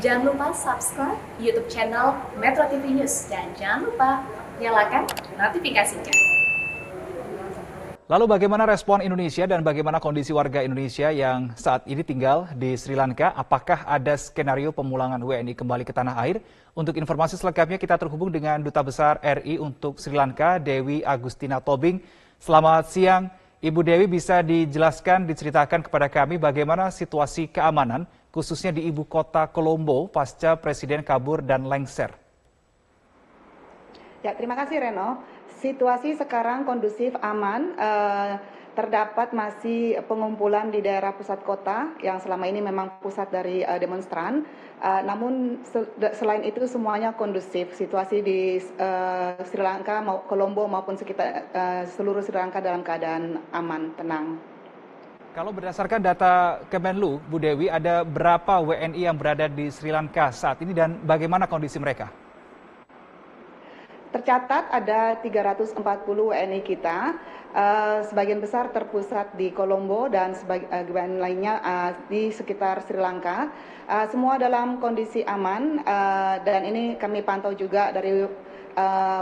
Jangan lupa subscribe YouTube channel Metro TV News dan jangan lupa nyalakan notifikasinya. Lalu bagaimana respon Indonesia dan bagaimana kondisi warga Indonesia yang saat ini tinggal di Sri Lanka? Apakah ada skenario pemulangan WNI kembali ke tanah air? Untuk informasi selengkapnya kita terhubung dengan Duta Besar RI untuk Sri Lanka, Dewi Agustina Tobing. Selamat siang, Ibu Dewi, bisa dijelaskan, diceritakan kepada kami bagaimana situasi keamanan, khususnya di ibu kota Colombo pasca Presiden kabur dan lengser. Ya, terima kasih Reno. Situasi sekarang kondusif, aman. Terdapat masih pengumpulan di daerah pusat kota yang selama ini memang pusat dari demonstran. Namun selain itu semuanya kondusif. Situasi di Sri Lanka, Colombo maupun sekitar seluruh Sri Lanka dalam keadaan aman, tenang. Kalau berdasarkan data Kemenlu, Bu Dewi, ada berapa WNI yang berada di Sri Lanka saat ini dan bagaimana kondisi mereka? Tercatat ada 340 WNI kita, sebagian besar terpusat di Colombo dan sebagian lainnya di sekitar Sri Lanka. Semua dalam kondisi aman dan ini kami pantau juga dari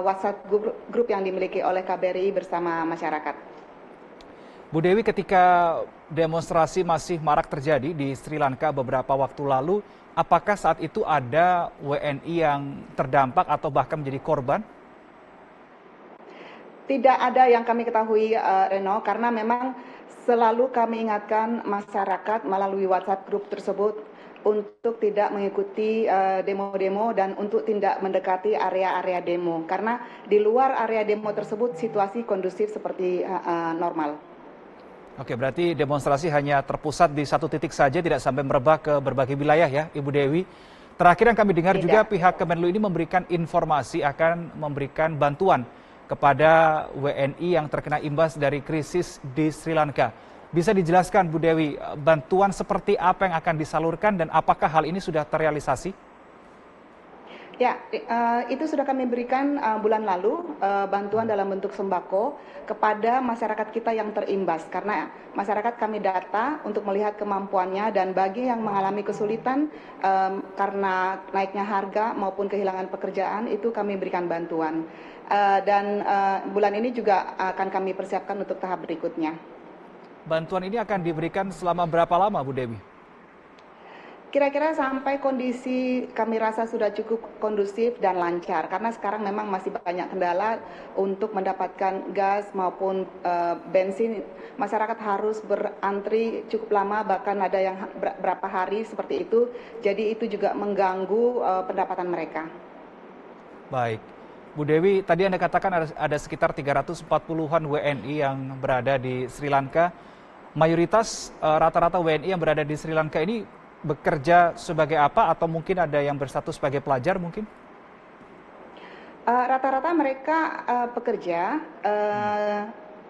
WhatsApp grup yang dimiliki oleh KBRI bersama masyarakat. Bu Dewi, ketika demonstrasi masih marak terjadi di Sri Lanka beberapa waktu lalu, apakah saat itu ada WNI yang terdampak atau bahkan menjadi korban? Tidak ada yang kami ketahui, Reno, karena memang selalu kami ingatkan masyarakat melalui WhatsApp grup tersebut untuk tidak mengikuti demo-demo dan untuk tidak mendekati area-area demo. Karena di luar area demo tersebut situasi kondusif seperti normal. Oke, berarti demonstrasi hanya terpusat di satu titik saja, tidak sampai merebak ke berbagai wilayah ya, Ibu Dewi. Terakhir yang kami dengar juga pihak Kemenlu ini memberikan informasi akan memberikan bantuan kepada WNI yang terkena imbas dari krisis di Sri Lanka. Bisa dijelaskan Bu Dewi, bantuan seperti apa yang akan disalurkan dan apakah hal ini sudah terrealisasi? Ya, itu sudah kami berikan bulan lalu, bantuan dalam bentuk sembako kepada masyarakat kita yang terimbas. Karena masyarakat kami data untuk melihat kemampuannya dan bagi yang mengalami kesulitan karena naiknya harga maupun kehilangan pekerjaan, itu kami berikan bantuan. Dan bulan ini juga akan kami persiapkan untuk tahap berikutnya. Bantuan ini akan diberikan selama berapa lama, Bu Dewi? Kira-kira sampai kondisi kami rasa sudah cukup kondusif dan lancar. Karena sekarang memang masih banyak kendala untuk mendapatkan gas maupun bensin. Masyarakat harus berantri cukup lama, bahkan ada yang berapa hari seperti itu. Jadi itu juga mengganggu pendapatan mereka. Baik. Bu Dewi, tadi Anda katakan ada sekitar 340-an WNI yang berada di Sri Lanka. Mayoritas rata-rata WNI yang berada di Sri Lanka ini bekerja sebagai apa atau mungkin ada yang berstatus sebagai pelajar mungkin? Rata-rata mereka pekerja.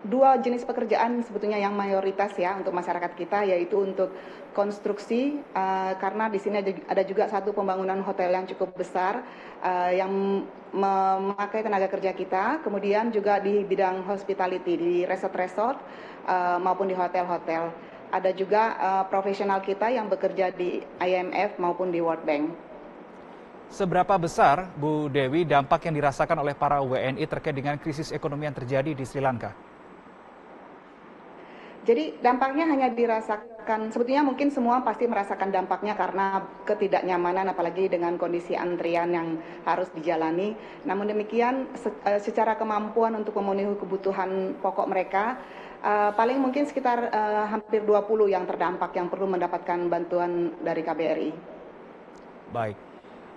Dua jenis pekerjaan sebetulnya yang mayoritas ya untuk masyarakat kita, yaitu untuk konstruksi, karena di sini ada juga satu pembangunan hotel yang cukup besar yang memakai tenaga kerja kita, kemudian juga di bidang hospitality, di resort-resort maupun di hotel-hotel. Ada juga profesional kita yang bekerja di IMF maupun di World Bank. Seberapa besar, Bu Dewi, dampak yang dirasakan oleh para WNI terkait dengan krisis ekonomi yang terjadi di Sri Lanka? Jadi dampaknya hanya dirasakan, sebetulnya mungkin semua pasti merasakan dampaknya karena ketidaknyamanan apalagi dengan kondisi antrian yang harus dijalani. Namun demikian secara kemampuan untuk memenuhi kebutuhan pokok mereka, paling mungkin sekitar hampir 20 yang terdampak yang perlu mendapatkan bantuan dari KBRI. Baik.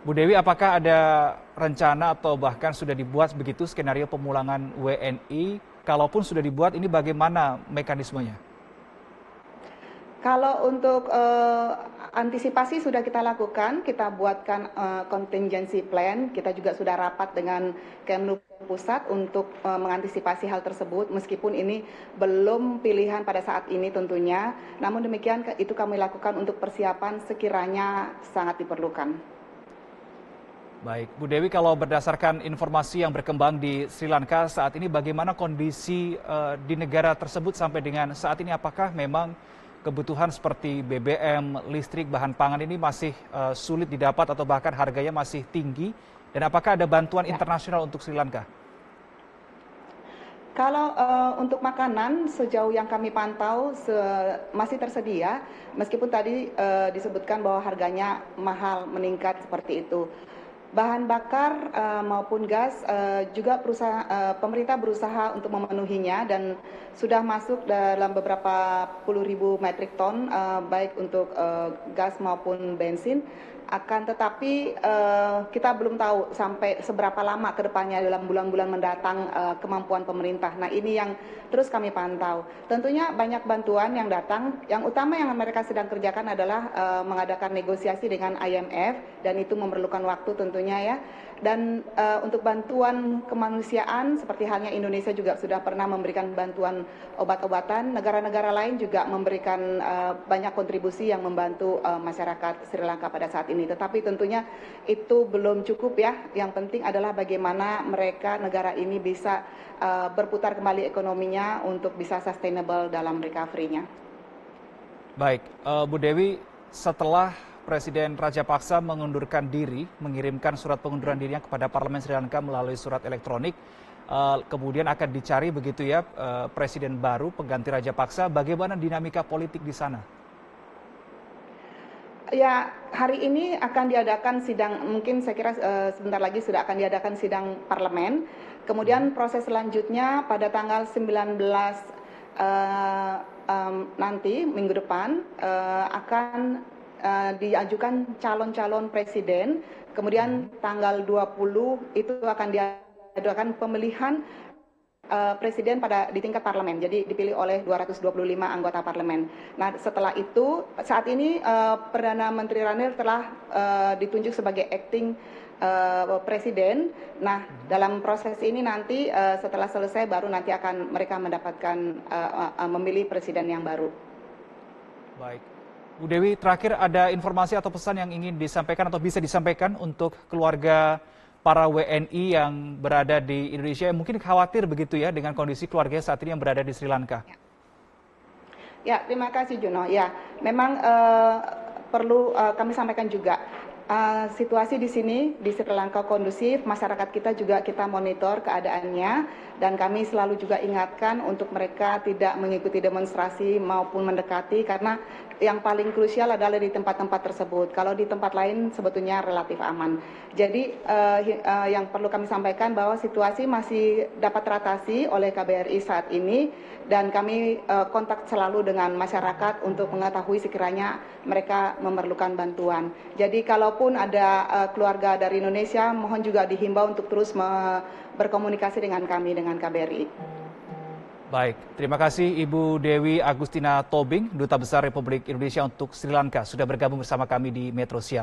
Bu Dewi, apakah ada rencana atau bahkan sudah dibuat begitu skenario pemulangan WNI? Kalaupun sudah dibuat, ini bagaimana mekanismenya? Kalau untuk antisipasi sudah kita lakukan, kita buatkan contingency plan, kita juga sudah rapat dengan Kemlu Pusat untuk mengantisipasi hal tersebut, meskipun ini belum pilihan pada saat ini tentunya, namun demikian itu kami lakukan untuk persiapan sekiranya sangat diperlukan. Baik, Bu Dewi, kalau berdasarkan informasi yang berkembang di Sri Lanka saat ini, bagaimana kondisi di negara tersebut sampai dengan saat ini? Apakah memang kebutuhan seperti BBM, listrik, bahan pangan ini masih sulit didapat atau bahkan harganya masih tinggi? Dan apakah ada bantuan internasional untuk Sri Lanka? Kalau untuk makanan sejauh yang kami pantau masih tersedia, meskipun tadi disebutkan bahwa harganya mahal meningkat seperti itu. Bahan bakar maupun gas juga pemerintah berusaha untuk memenuhinya dan sudah masuk dalam beberapa puluh ribu metrik ton baik untuk gas maupun bensin. Akan tetapi kita belum tahu sampai seberapa lama ke depannya dalam bulan-bulan mendatang kemampuan pemerintah. Nah, ini yang terus kami pantau. Tentunya banyak bantuan yang datang. Yang utama yang mereka sedang kerjakan adalah mengadakan negosiasi dengan IMF dan itu memerlukan waktu tentunya ya. Dan untuk bantuan kemanusiaan seperti halnya Indonesia juga sudah pernah memberikan bantuan obat-obatan. Negara-negara lain juga memberikan banyak kontribusi yang membantu masyarakat Sri Lanka pada saat ini. Tetapi tentunya itu belum cukup ya. Yang penting adalah bagaimana negara ini bisa berputar kembali ekonominya untuk bisa sustainable dalam recovery-nya. Baik, Bu Dewi, setelah Presiden Rajapaksa mengundurkan diri, mengirimkan surat pengunduran dirinya kepada Parlemen Sri Lanka melalui surat elektronik, kemudian akan dicari begitu ya Presiden baru pengganti Rajapaksa. Bagaimana dinamika politik di sana? Ya, hari ini akan diadakan sidang, mungkin saya kira sebentar lagi sudah akan diadakan sidang parlemen. Kemudian proses selanjutnya pada tanggal 19 nanti, minggu depan, akan diajukan calon-calon presiden. Kemudian tanggal 20 itu akan diadakan pemilihan presiden di tingkat parlemen, jadi dipilih oleh 225 anggota parlemen. Nah, setelah itu, saat ini Perdana Menteri Ranil telah ditunjuk sebagai acting presiden. Nah, dalam proses ini nanti setelah selesai baru nanti akan mereka mendapatkan memilih presiden yang baru. Baik. Bu Dewi, terakhir ada informasi atau pesan yang ingin disampaikan atau bisa disampaikan untuk keluarga para WNI yang berada di Indonesia yang mungkin khawatir begitu ya dengan kondisi keluarga saat ini yang berada di Sri Lanka? Ya, terima kasih Juno. Ya, memang perlu kami sampaikan juga situasi di sini di Sri Lanka kondusif, masyarakat kita juga kita monitor keadaannya dan kami selalu juga ingatkan untuk mereka tidak mengikuti demonstrasi maupun mendekati karena yang paling krusial adalah di tempat-tempat tersebut. Kalau di tempat lain sebetulnya relatif aman. Jadi yang perlu kami sampaikan bahwa situasi masih dapat teratasi oleh KBRI saat ini dan kami kontak selalu dengan masyarakat untuk mengetahui sekiranya mereka memerlukan bantuan. Jadi kalaupun ada keluarga dari Indonesia, mohon juga dihimbau untuk terus berkomunikasi dengan kami, dengan KBRI. Baik, terima kasih Ibu Dewi Agustina Tobing, Duta Besar Republik Indonesia untuk Sri Lanka, sudah bergabung bersama kami di Metro Siang.